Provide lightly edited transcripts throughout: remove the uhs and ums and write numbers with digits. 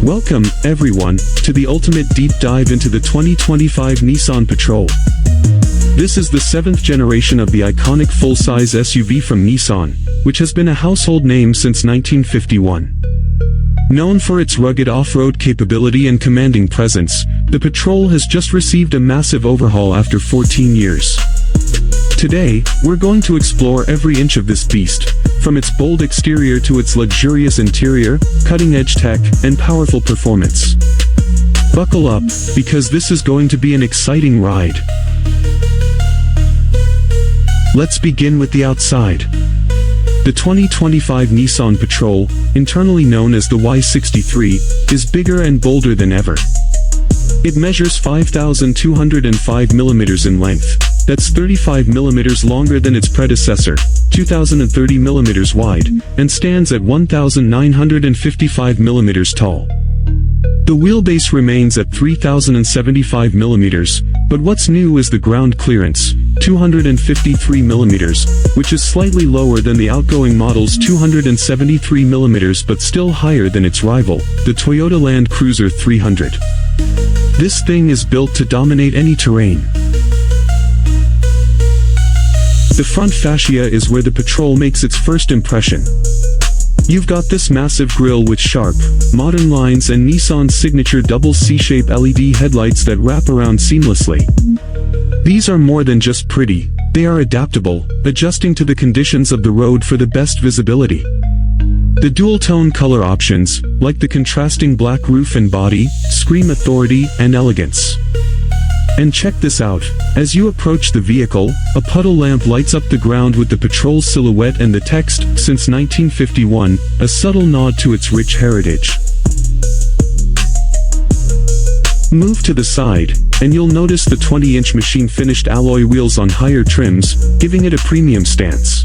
Welcome, everyone, to the ultimate deep dive into the 2025 Nissan Patrol. This is the 7th generation of the iconic full-size SUV from Nissan, which has been a household name since 1951. Known for its rugged off-road capability and commanding presence, the Patrol has just received a massive overhaul after 14 years. Today, we're going to explore every inch of this beast, from its bold exterior to its luxurious interior, cutting-edge tech, and powerful performance. Buckle up, because this is going to be an exciting ride. Let's begin with the outside. The 2025 Nissan Patrol, internally known as the Y63, is bigger and bolder than ever. It measures 5,205 mm in length. That's 35 mm longer than its predecessor, 2,030 mm wide, and stands at 1,955 mm tall. The wheelbase remains at 3,075 mm, but what's new is the ground clearance, 253 mm, which is slightly lower than the outgoing model's 273 mm but still higher than its rival, the Toyota Land Cruiser 300. This thing is built to dominate any terrain. The front fascia is where the Patrol makes its first impression. You've got this massive grille with sharp, modern lines and Nissan's signature double C-shape LED headlights that wrap around seamlessly. These are more than just pretty, they are adaptable, adjusting to the conditions of the road for the best visibility. The dual-tone color options, like the contrasting black roof and body, scream authority and elegance. And check this out, as you approach the vehicle, a puddle lamp lights up the ground with the Patrol silhouette and the text, "Since 1951, a subtle nod to its rich heritage. Move to the side, and you'll notice the 20-inch machine-finished alloy wheels on higher trims, giving it a premium stance.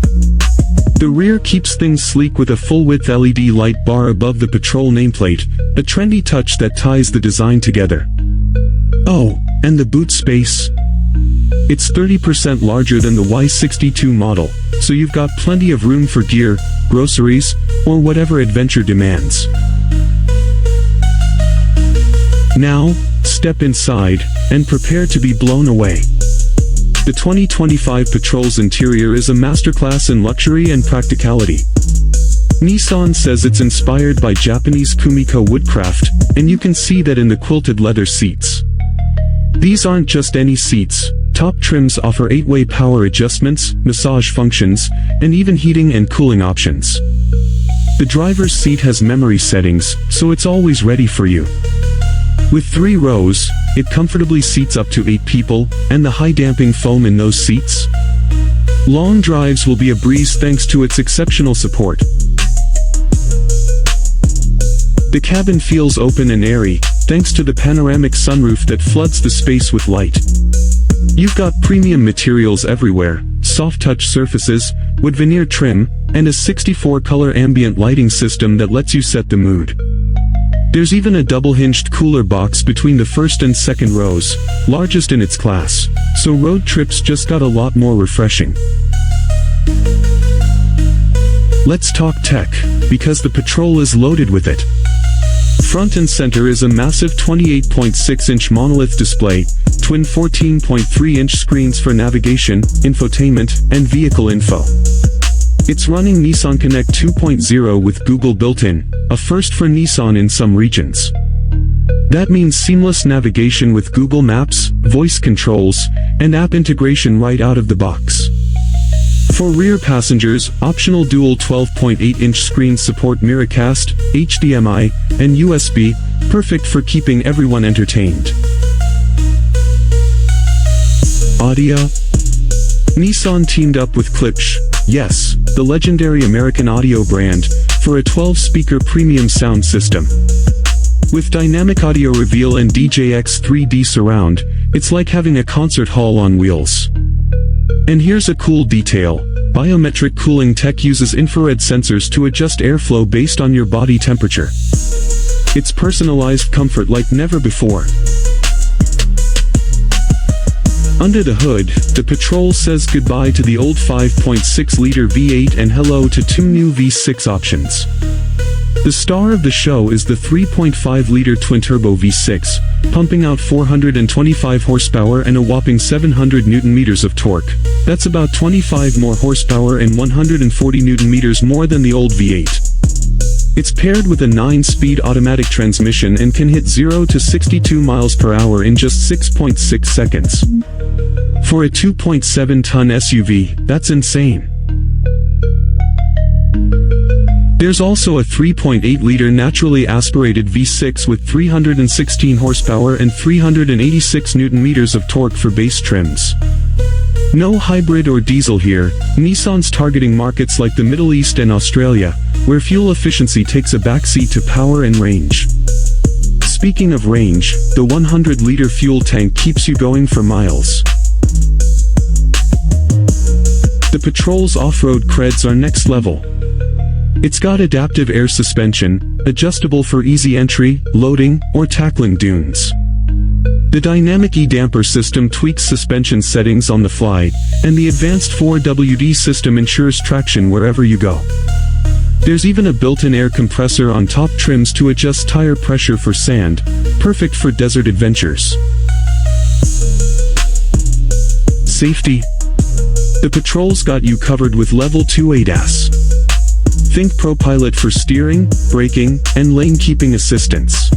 The rear keeps things sleek with a full-width LED light bar above the Patrol nameplate, a trendy touch that ties the design together. Oh, and the boot space? It's 30% larger than the Y62 model, so you've got plenty of room for gear, groceries, or whatever adventure demands. Now, step inside, and prepare to be blown away. The 2025 Patrol's interior is a masterclass in luxury and practicality. Nissan says it's inspired by Japanese kumiko woodcraft, and you can see that in the quilted leather seats. These aren't just any seats. Top trims offer 8-way power adjustments, massage functions, and even heating and cooling options. The driver's seat has memory settings, so it's always ready for you. With 3 rows, it comfortably seats up to 8 people, and the high-damping foam in those seats? Long drives will be a breeze thanks to its exceptional support. The cabin feels open and airy, thanks to the panoramic sunroof that floods the space with light. You've got premium materials everywhere, soft-touch surfaces, wood veneer trim, and a 64-color ambient lighting system that lets you set the mood. There's even a double-hinged cooler box between the first and second rows, largest in its class, so road trips just got a lot more refreshing. Let's talk tech, because the Patrol is loaded with it. Front and center is a massive 28.6-inch monolith display, twin 14.3-inch screens for navigation, infotainment, and vehicle info. It's running Nissan Connect 2.0 with Google built-in, a first for Nissan in some regions. That means seamless navigation with Google Maps, voice controls, and app integration right out of the box. For rear passengers, optional dual 12.8-inch screens support Miracast, HDMI, and USB, perfect for keeping everyone entertained. Audio? Nissan teamed up with Klipsch, yes, the legendary American audio brand, for a 12-speaker premium sound system. With dynamic audio reveal and DJX 3D surround, it's like having a concert hall on wheels. And here's a cool detail. Biometric cooling tech uses infrared sensors to adjust airflow based on your body temperature. It's personalized comfort like never before. Under the hood, the Patrol says goodbye to the old 5.6-liter V8 and hello to 2 new V6 options. The star of the show is the 3.5-liter twin-turbo V6, pumping out 425 horsepower and a whopping 700 Nm of torque. That's about 25 more horsepower and 140 Nm more than the old V8. It's paired with a 9-speed automatic transmission and can hit 0 to 62 miles per hour in just 6.6 seconds. For a 2.7-ton SUV, that's insane. There's also a 3.8-liter naturally aspirated V6 with 316 horsepower and 386 Nm of torque for base trims. No hybrid or diesel here. Nissan's targeting markets like the Middle East and Australia, where fuel efficiency takes a backseat to power and range. Speaking of range, the 100-liter fuel tank keeps you going for miles. The Patrol's off-road creds are next level. It's got adaptive air suspension, adjustable for easy entry, loading, or tackling dunes. The dynamic E-damper system tweaks suspension settings on the fly, and the advanced 4WD system ensures traction wherever you go. There's even a built-in air compressor on top trims to adjust tire pressure for sand, perfect for desert adventures. Safety. The Patrol's got you covered with Level 2 ADAS. Think ProPilot for steering, braking, and lane-keeping assistance.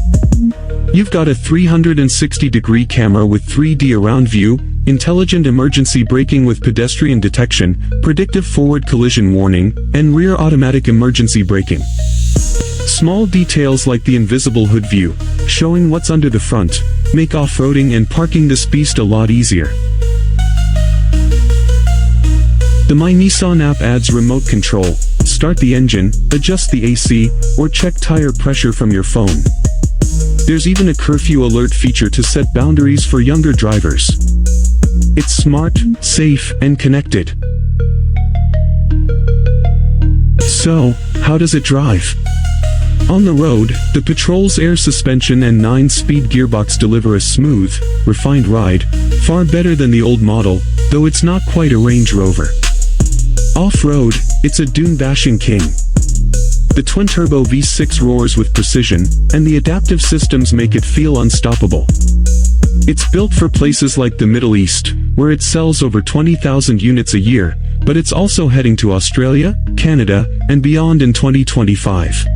You've got a 360-degree camera with 3D around view, intelligent emergency braking with pedestrian detection, predictive forward collision warning, and rear automatic emergency braking. Small details like the invisible hood view, showing what's under the front, make off-roading and parking this beast a lot easier. The My Nissan app adds remote control. Start the engine, adjust the AC, or check tire pressure from your phone. There's even a curfew alert feature to set boundaries for younger drivers. It's smart, safe, and connected. So, how does it drive? On the road, the Patrol's air suspension and 9-speed gearbox deliver a smooth, refined ride, far better than the old model, though it's not quite a Range Rover. Off-road, it's a dune-bashing king. The twin-turbo V6 roars with precision, and the adaptive systems make it feel unstoppable. It's built for places like the Middle East, where it sells over 20,000 units a year, but it's also heading to Australia, Canada, and beyond in 2025.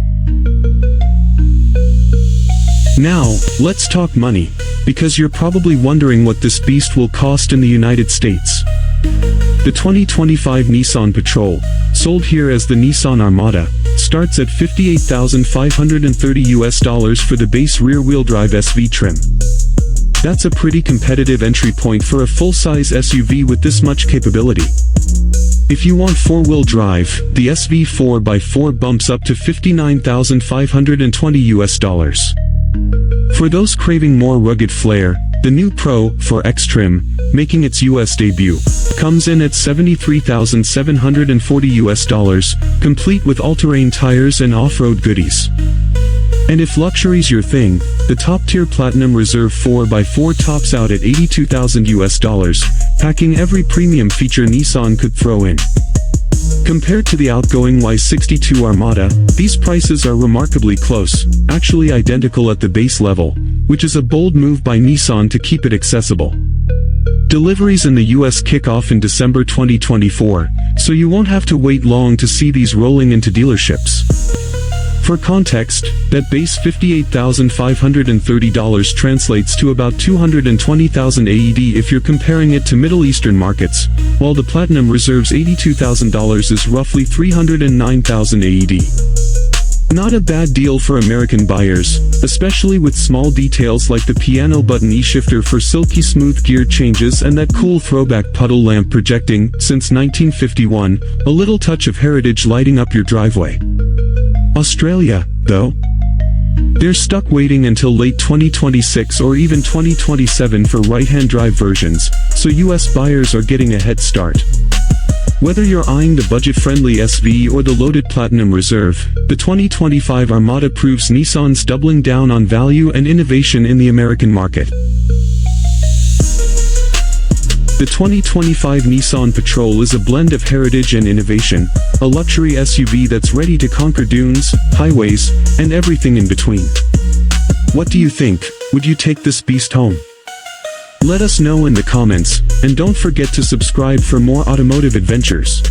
Now, let's talk money, because you're probably wondering what this beast will cost in the United States. The 2025 Nissan Patrol, sold here as the Nissan Armada, starts at $58,530 for the base rear-wheel drive SV trim. That's a pretty competitive entry point for a full-size SUV with this much capability. If you want four-wheel drive, the SV 4x4 bumps up to $59,520. For those craving more rugged flair, the new Pro 4X trim, making its US debut, comes in at $73,740, complete with all-terrain tires and off-road goodies. And if luxury's your thing, the top-tier Platinum Reserve 4x4 tops out at $82,000, packing every premium feature Nissan could throw in. Compared to the outgoing Y62 Armada, these prices are remarkably close, actually identical at the base level, which is a bold move by Nissan to keep it accessible. Deliveries in the US kick off in December 2024, so you won't have to wait long to see these rolling into dealerships. For context, that base $58,530 translates to about $220,000 AED if you're comparing it to Middle Eastern markets, while the Platinum Reserve's $82,000 is roughly $309,000 AED. Not a bad deal for American buyers, especially with small details like the piano button E-shifter for silky smooth gear changes and that cool throwback puddle lamp projecting, since 1951, a little touch of heritage lighting up your driveway. Australia, though? They're stuck waiting until late 2026 or even 2027 for right-hand drive versions, so US buyers are getting a head start. Whether you're eyeing the budget-friendly SV or the loaded Platinum Reserve, the 2025 Armada proves Nissan's doubling down on value and innovation in the American market. The 2025 Nissan Patrol is a blend of heritage and innovation, a luxury SUV that's ready to conquer dunes, highways, and everything in between. What do you think? Would you take this beast home? Let us know in the comments, and don't forget to subscribe for more automotive adventures.